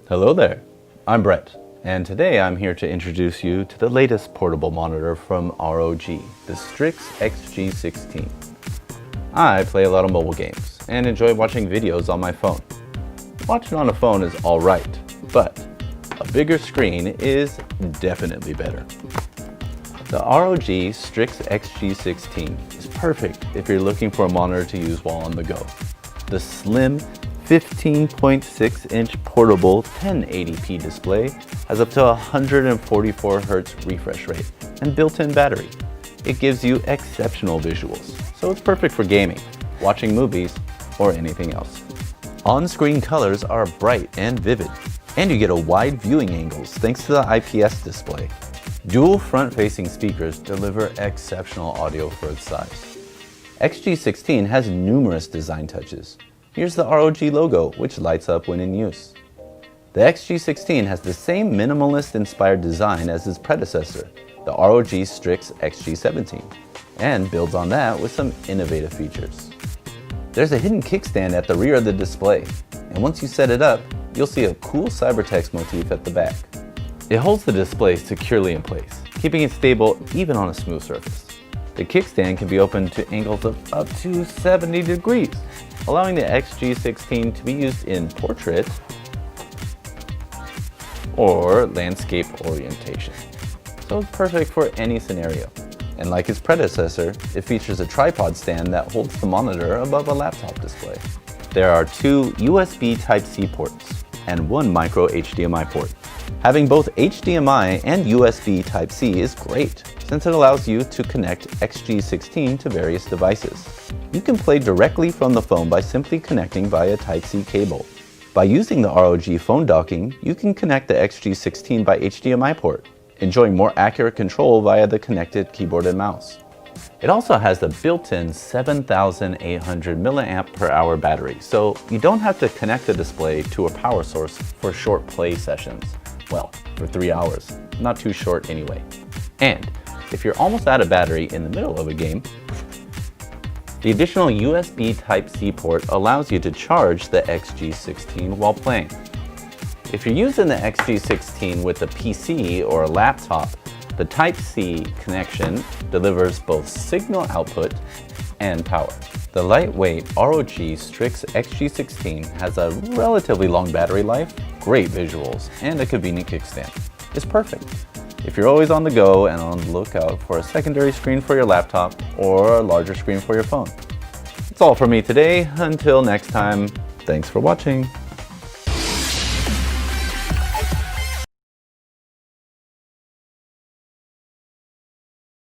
Hello there, I'm Brett, and today I'm here to introduce you to the latest portable monitor from ROG, the Strix XG16. I play a lot of mobile games and enjoy watching videos on my phone. Watching on a phone is alright, but a bigger screen is definitely better. The ROG Strix XG16 is perfect if you're looking for a monitor to use while on the go. The slim 15.6-inch portable 1080p display has up to 144 Hz refresh rate and built-in battery. It gives you exceptional visuals, so it's perfect for gaming, watching movies, or anything else. On-screen colors are bright and vivid, and you get a wide viewing angles thanks to the IPS display. Dual front-facing speakers deliver exceptional audio for its size. XG16 has numerous design touches. Here's the ROG logo, which lights up when in use. The XG16 has the same minimalist-inspired design as its predecessor, the ROG Strix XG17, and builds on that with some innovative features. There's a hidden kickstand at the rear of the display, and once you set it up, you'll see a cool cybertext motif at the back. It holds the display securely in place, keeping it stable even on a smooth surface. The kickstand can be opened to angles of up to 70 degrees, allowing the XG16 to be used in portrait or landscape orientation. So it's perfect for any scenario. And like its predecessor, it features a tripod stand that holds the monitor above a laptop display. There are two USB Type-C ports and one micro HDMI port. Having both HDMI and USB Type-C is great, since it allows you to connect XG16 to various devices. You can play directly from the phone by simply connecting via Type-C cable. By using the ROG phone docking, you can connect the XG16 by HDMI port, enjoying more accurate control via the connected keyboard and mouse. It also has the built-in 7,800 mAh battery, so you don't have to connect the display to a power source for short play sessions. Well, for 3 hours. Not too short anyway. And if you're almost out of battery in the middle of a game, the additional USB Type-C port allows you to charge the XG16 while playing. If you're using the XG16 with a PC or a laptop, the Type-C connection delivers both signal output and power. The lightweight ROG Strix XG16 has a relatively long battery life, great visuals, and a convenient kickstand. It's perfect if you're always on the go and on the lookout for a secondary screen for your laptop or a larger screen for your phone. That's all for me today. Until next time, thanks for watching.